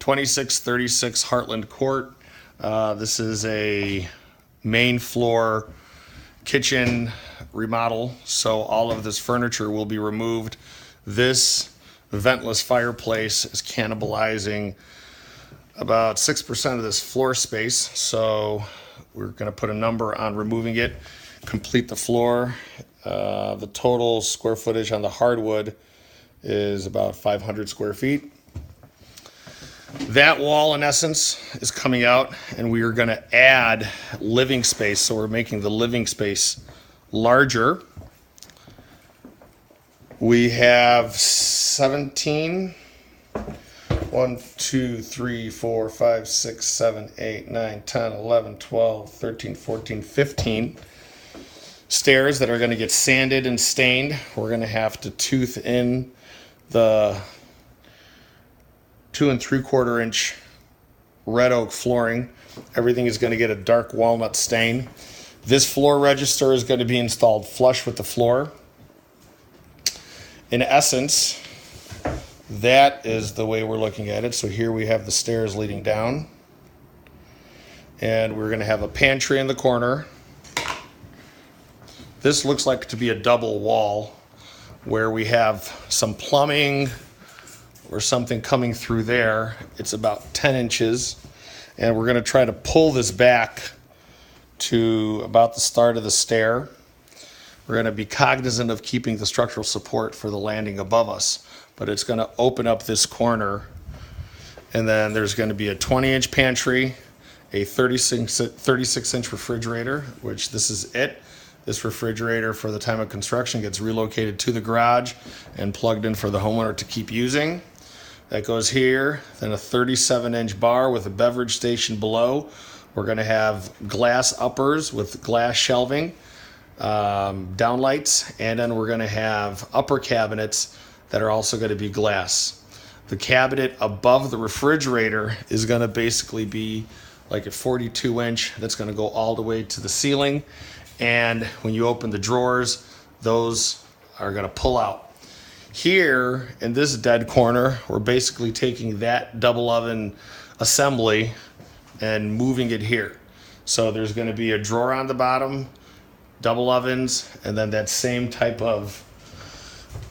2636 Heartland Court. This is a main floor kitchen remodel, so all of this furniture will be removed. This ventless fireplace is cannibalizing about 6% of this floor space, so we're going to put a number on removing it, complete the floor. The total square footage on the hardwood is about 500 square feet. That wall, in essence, is coming out, and we are going to add living space. So we're making the living space larger. We have 17, 1, 2, 3, 4, 5, 6, 7, 8, 9, 10, 11, 12, 13, 14, 15 stairs that are going to get sanded and stained. We're going to have to tooth in the 2 3/4 inch red oak flooring. Everything is going to get a dark walnut stain. This floor register is going to be installed flush with the floor. In essence, that is the way we're looking at it. So here we have the stairs leading down, and we're going to have a pantry in the corner. This looks like to be a double wall where we have some plumbing or something coming through there. It's about 10 inches, and we're going to try to pull this back to about the start of the stair. We're going to be cognizant of keeping the structural support for the landing above us, but it's going to open up this corner, and then there's going to be a 20-inch pantry, a 36-inch refrigerator, which this is it. This refrigerator, for the time of construction, gets relocated to the garage and plugged in for the homeowner to keep using. That goes here. Then a 37-inch bar with a beverage station below. We're going to have glass uppers with glass shelving, downlights, and then we're going to have upper cabinets that are also going to be glass. The cabinet above the refrigerator is going to basically be like a 42-inch that's going to go all the way to the ceiling. And when you open the drawers, those are going to pull out. Here in this dead corner, we're basically taking that double oven assembly and moving it here. So there's going to be a drawer on the bottom, double ovens, and then that same type of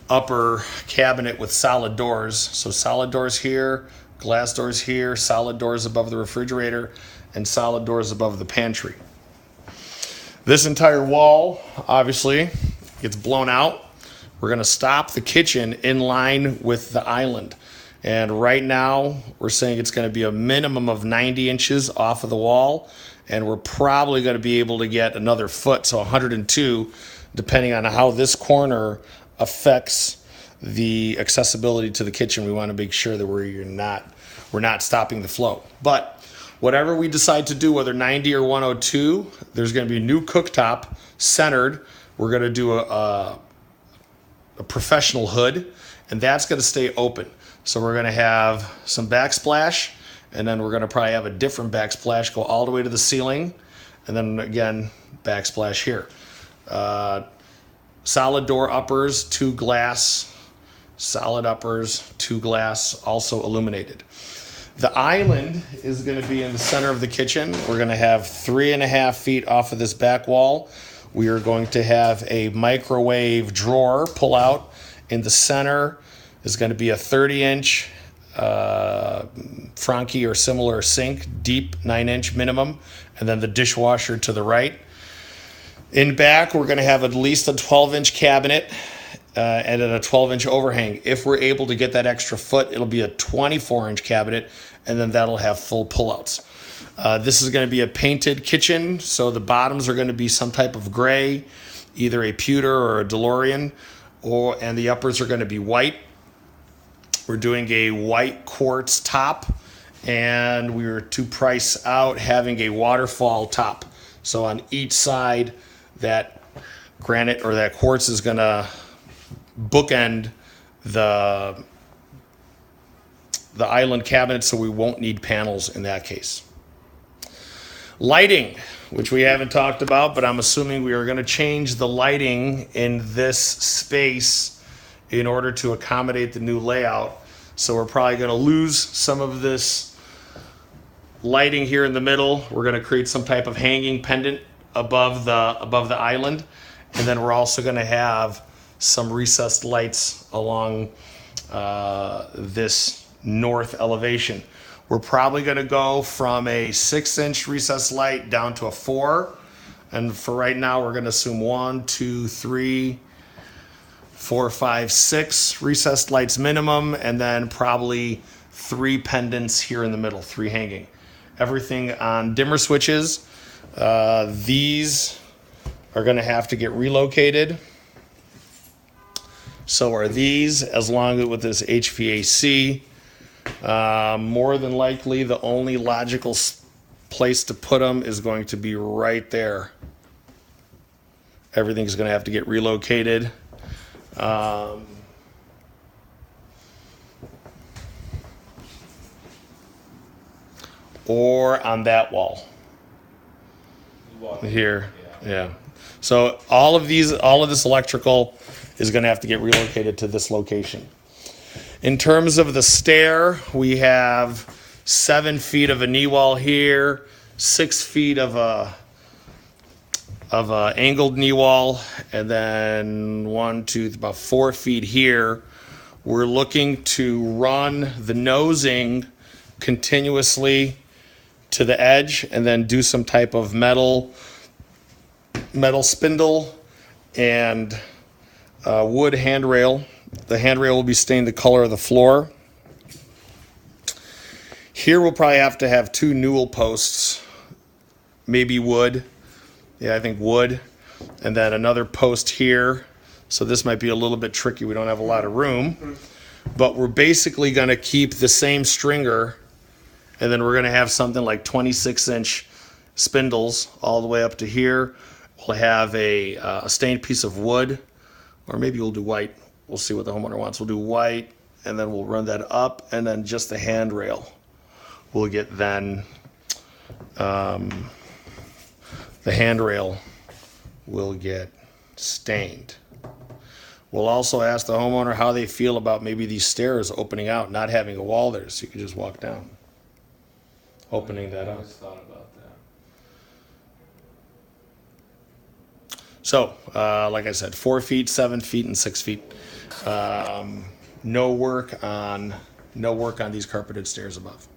upper cabinet with solid doors. So solid doors here, glass doors here, solid doors above the refrigerator, and solid doors above the pantry. This entire wall, obviously, gets blown out. We're going to stop the kitchen in line with the island. And right now, we're saying it's going to be a minimum of 90 inches off of the wall. And we're probably going to be able to get another foot, so 102, depending on how this corner affects the accessibility to the kitchen. We want to make sure that we're not stopping the flow. But whatever we decide to do, whether 90 or 102, there's going to be a new cooktop centered. We're going to do a professional hood, and that's going to stay open. So we're going to have some backsplash, and then we're going to probably have a different backsplash go all the way to the ceiling, and then again, backsplash here. Solid door uppers, 2 glass, solid uppers, 2 glass, also illuminated. The island is going to be in the center of the kitchen. We're going to have 3.5 feet off of this back wall. We are going to have a microwave drawer pull out. In the center is going to be a 30-inch Franke or similar sink, deep 9-inch minimum, and then the dishwasher to the right. In back, we're going to have at least a 12-inch cabinet and then a 12-inch overhang. If we're able to get that extra foot, it'll be a 24-inch cabinet, and then that'll have full pullouts. This is going to be a painted kitchen, so the bottoms are going to be some type of gray, either a pewter or a DeLorean, and the uppers are going to be white. We're doing a white quartz top, and we were to price out having a waterfall top. So on each side, that granite or that quartz is going to bookend the island cabinet, so we won't need panels in that case. Lighting, which we haven't talked about, but I'm assuming we are going to change the lighting in this space in order to accommodate the new layout. So we're probably going to lose some of this lighting here in the middle. We're going to create some type of hanging pendant above the island, and then we're also going to have some recessed lights along this north elevation. We're probably going to go from a 6-inch recessed light down to a 4. And for right now, we're going to assume 1, 2, 3, 4, 5, 6 recessed lights minimum, and then probably 3 pendants here in the middle, 3 hanging. Everything on dimmer switches. These are going to have to get relocated. So are these, as long as with this HVAC. More than likely, the only logical place to put them is going to be right there. Everything's going to have to get relocated. Or on that wall here. Yeah. So all of this electrical is going to have to get relocated to this location. In terms of the stair, we have 7 feet of a knee wall here, 6 feet of a angled knee wall, and then about 4 feet here. We're looking to run the nosing continuously to the edge, and then do some type of metal spindle and wood handrail. The handrail will be stained the color of the floor. Here we'll probably have to have 2 newel posts, maybe wood. Yeah, I think wood. And then another post here. So this might be a little bit tricky. We don't have a lot of room. But we're basically going to keep the same stringer, and then we're going to have something like 26-inch spindles all the way up to here. We'll have a stained piece of wood, or maybe we'll do white. We'll see what the homeowner wants. We'll do white, and then we'll run that up, and then just the handrail will get then, the handrail will get stained. We'll also ask the homeowner how they feel about maybe these stairs opening out, not having a wall there, so you can just walk down. Opening that up. I always thought about that. So, like I said, 4 feet, 7 feet, and 6 feet. No work on these carpeted stairs above.